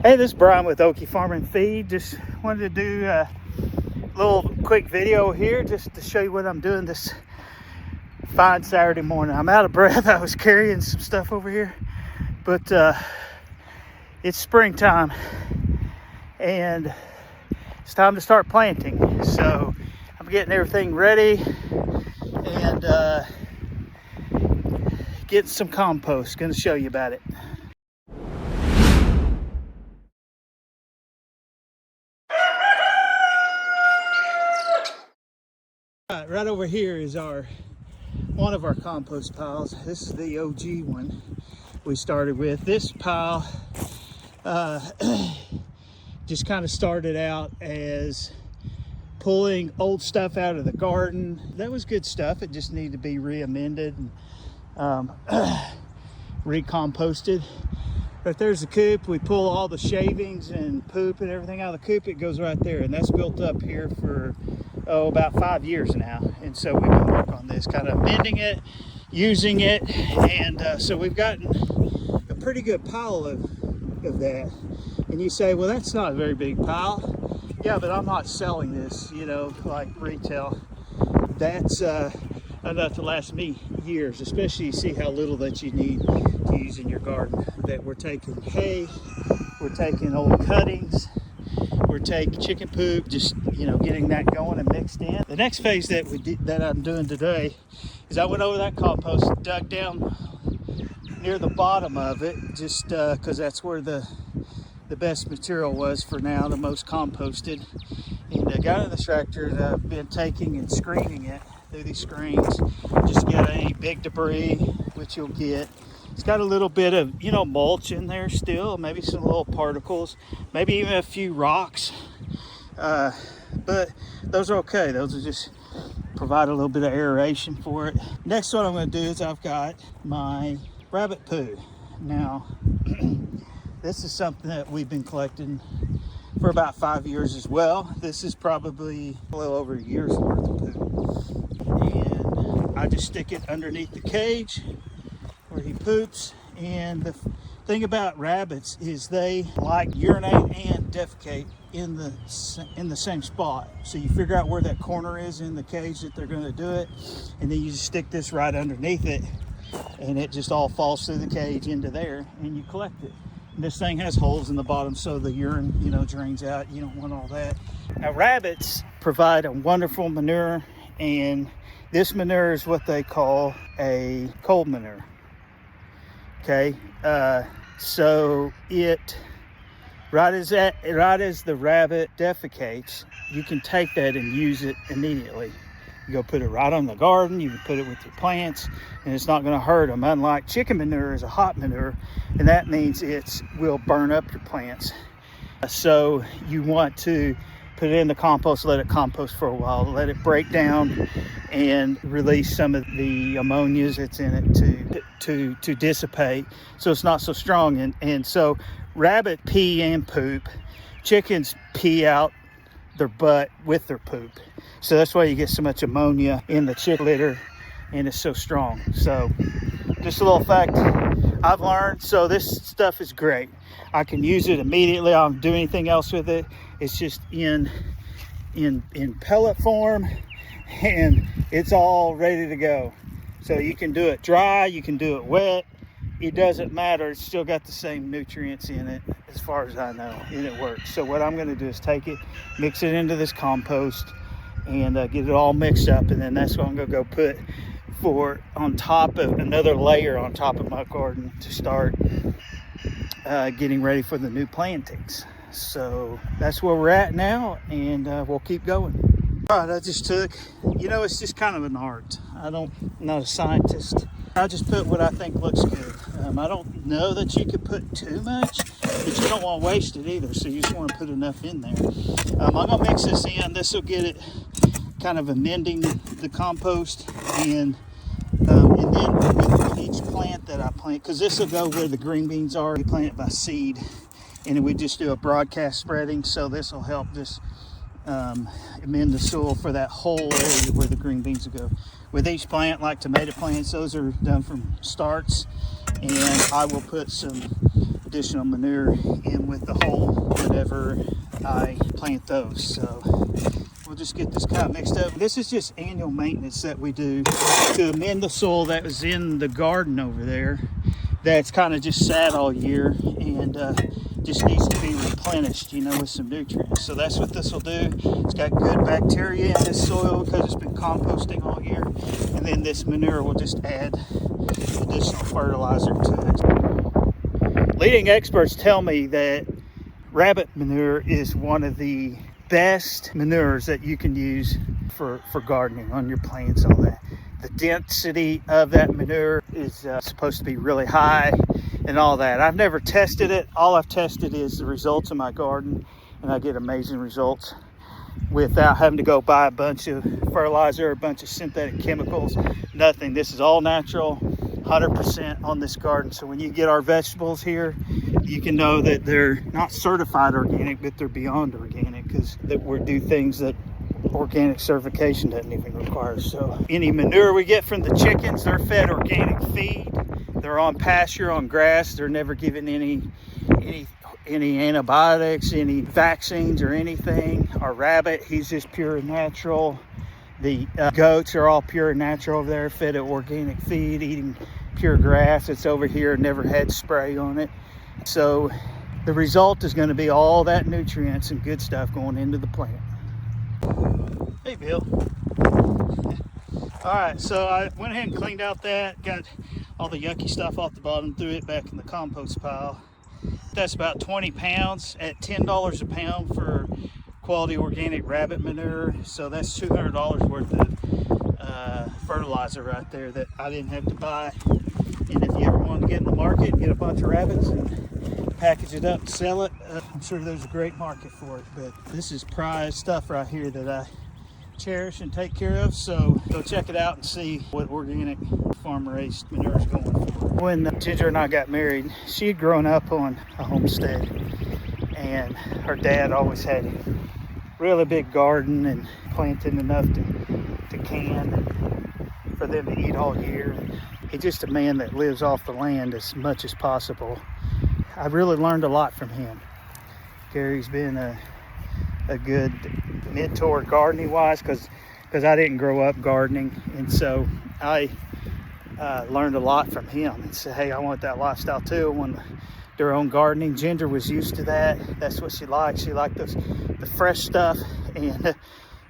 Hey, this is Brian with Okie Farm and Feed. Just wanted to do a little quick video here just to show you what I'm doing this fine Saturday morning. I'm out of breath. I was carrying some stuff over here, but it's springtime and it's time to start planting. So I'm getting everything ready and getting some compost. Going to show you about it. Right over here is one of our compost piles. This is the OG one we started with. This pile just kind of started out as pulling old stuff out of the garden. That was good stuff. It just needed to be re-amended and recomposted. But there's the coop. We pull all the shavings and poop and everything out of the coop. It goes right there, and that's built up here for about 5 years now. And so we've been working on this, kind of mending it, using it, and so we've gotten a pretty good pile of that. And you say, well, that's not a very big pile. Yeah, but I'm not selling this, you know, like retail. That's enough to last me years, especially you see how little that you need to use in your garden. That we're taking hay, we're taking old cuttings, we're taking chicken poop, just, you know, getting that going and mixed in. The next phase that I'm doing today is I went over that compost, dug down near the bottom of it, just because that's where the best material was for now, the most composted. And I got in the tractor that I've been taking and screening it through these screens, just to get any big debris, which you'll get. It's got a little bit of, you know, mulch in there still, maybe some little particles, maybe even a few rocks. But those are okay. Those will just provide a little bit of aeration for it. Next, what I'm going to do is I've got my rabbit poo. Now, this is something that we've been collecting for about 5 years as well. This is probably a little over a year's worth of poo. And I just stick it underneath the cage where he poops. And the thing about rabbits is they like urinate and defecate in the same spot. So you figure out where that corner is in the cage that they're going to do it, and then you just stick this right underneath it, and it just all falls through the cage into there, and you collect it. And this thing has holes in the bottom so the urine, you know, drains out. You don't want all that. Now, rabbits provide a wonderful manure, and this manure is what they call a cold manure. Okay, so it right as the rabbit defecates, you can take that and use it immediately. You go put it right on the garden. You can put it with your plants, and it's not going to hurt them. Unlike chicken manure is a hot manure, and that means it will burn up your plants. So you want to put it in the compost, let it compost for a while, let it break down and release some of the ammonia that's in it to dissipate, so it's not so strong. And so rabbit pee and poop, chickens pee out their butt with their poop. So that's why you get so much ammonia in the chick litter, and it's so strong. So just a little fact I've learned. So this stuff is great. I can use it immediately. I don't do anything else with it. It's just in pellet form, and it's all ready to go. So you can do it dry, you can do it wet. It doesn't matter. It's still got the same nutrients in it as far as I know, and it works. So what I'm going to do is take it, mix it into this compost, and get it all mixed up, and then that's what I'm going to go put on top of another layer on top of my garden to start getting ready for the new plantings. So that's where we're at now, and we'll keep going. All right, I just took, you know, it's just kind of an art. I'm not a scientist. I just put what I think looks good. I don't know that you could put too much, but you don't want to waste it either. So you just want to put enough in there. I'm gonna mix this in. This will get it kind of amending the compost, and then with each plant that I plant, because this will go where the green beans are. We plant it by seed, and then we just do a broadcast spreading. So this will help just amend the soil for that whole area where the green beans will go. With each plant, like tomato plants, those are done from starts, and I will put some additional manure in with the hole whenever I plant those. So we'll just get this kind of mixed up. This is just annual maintenance that we do to amend the soil that was in the garden over there that's kind of just sat all year and just needs to be replenished, you know, with some nutrients. So that's what this will do. It's got good bacteria in this soil because it's been composting all year. And then this manure will just add additional fertilizer to it. Leading experts tell me that rabbit manure is one of the best manures that you can use for gardening on your plants, all that. The density of that manure is supposed to be really high and all that. I've never tested it. All I've tested is the results of my garden, and I get amazing results without having to go buy a bunch of fertilizer, a bunch of synthetic chemicals, nothing. This is all natural, 100% on this garden. So when you get our vegetables here, you can know that they're not certified organic, but they're beyond organic, because we do things that organic certification doesn't even require. So any manure we get from the chickens, they're fed organic feed. They're on pasture, on grass. They're never given any antibiotics, any vaccines or anything. Our rabbit, he's just pure and natural. The goats are all pure and natural over there, fed at organic feed, eating pure grass. It's over here, never had spray on it. So the result is going to be all that nutrients and good stuff going into the plant. Hey, Bill. All right, so I went ahead and cleaned out that, got all the yucky stuff off the bottom, threw it back in the compost pile. That's about 20 pounds at $10 a pound for quality organic rabbit manure. So that's $200 worth of fertilizer right there that I didn't have to buy. And if you ever want to get in the market, get a bunch of rabbits and package it up and sell it, I'm sure there's a great market for it. But this is prized stuff right here that I cherish and take care of. So go check it out and see what organic farm raised manure is going for. When Ginger and I got married, she had grown up on a homestead, and her dad always had a really big garden and planted enough to can for them to eat all year. He's just a man that lives off the land as much as possible. I really learned a lot from him. Gary's been a good mentor gardening wise, because I didn't grow up gardening, and so I learned a lot from him and said, hey, I want that lifestyle too. I want to do her own gardening. Ginger was used to that. That's what she liked. She liked the fresh stuff, and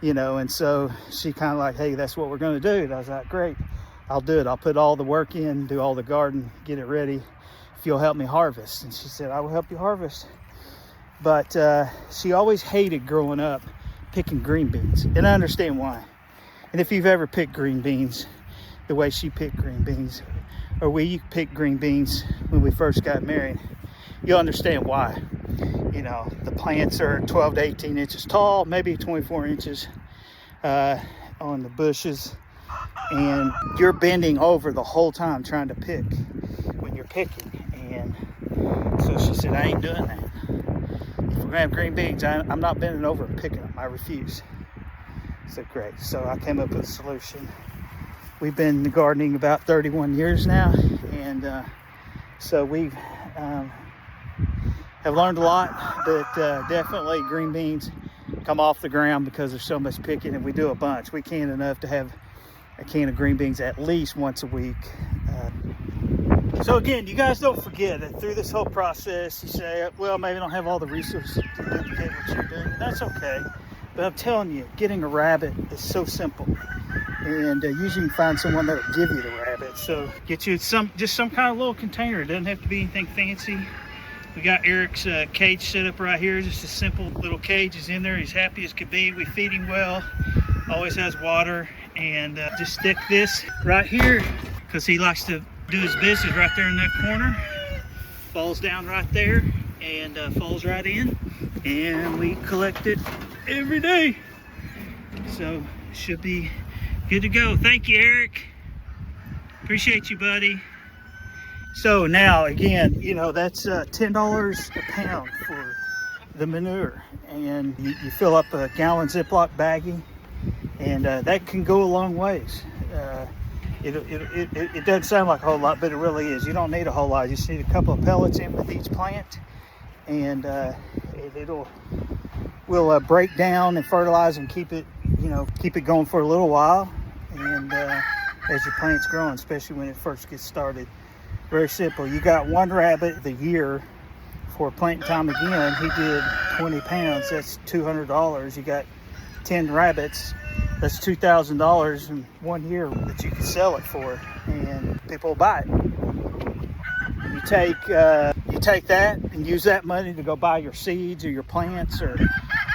you know, and so she kind of like, hey, that's what we're going to do. And I was like, great, I'll do it. I'll put all the work in, do all the garden, get it ready if you'll help me harvest. And she said, I will help you harvest. But she always hated growing up picking green beans, and I understand why. And if you've ever picked green beans the way she picked green beans, or we picked green beans when we first got married, you'll understand why. You know, the plants are 12 to 18 inches tall, maybe 24 inches on the bushes, and you're bending over the whole time trying to pick when you're picking. And so she said, I ain't doing that. If we're gonna have green beans, I'm not bending over and picking them. I refuse. I said, great. So I came up with a solution. We've been gardening about 31 years now, and so we have learned a lot, but definitely green beans come off the ground because there's so much picking, and we do a bunch. We can enough to have a can of green beans at least once a week. So again, you guys don't forget that through this whole process, you say, well, maybe I don't have all the resources to duplicate what you're doing. That's okay. But I'm telling you, getting a rabbit is so simple. And usually you can find someone that will give you the rabbit. So get you just some kind of little container. It doesn't have to be anything fancy. We got Eric's cage set up right here. Just a simple little cage is in there. He's happy as could be. We feed him well. Always has water. And just stick this right here because he likes to do his business right there in that corner. Falls down right there and falls right in. And we collect it every day. So it should be good to go. Thank you, Eric. Appreciate you, buddy. So now again, you know, that's $10 a pound for the manure, and you fill up a gallon Ziploc baggie, and that can go a long ways. It doesn't sound like a whole lot, but it really is. You don't need a whole lot. You just need a couple of pellets in with each plant, and will break down and fertilize and keep it going for a little while. And as your plant's growing, especially when it first gets started, very simple. You got one rabbit the year for planting time again. He did 20 pounds. That's $200. You got 10 rabbits. That's $2,000 in 1 year that you can sell it for, and people will buy it. You take that and use that money to go buy your seeds or your plants or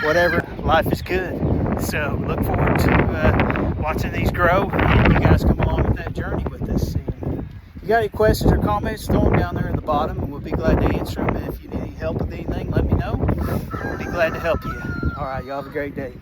whatever. Life is good. So look forward to watching these grow, and you guys come along with that journey with us. And if you got any questions or comments, throw them down there in the bottom, and we'll be glad to answer them. And if you need any help with anything, let me know. We'll be glad to help you. All right, y'all have a great day.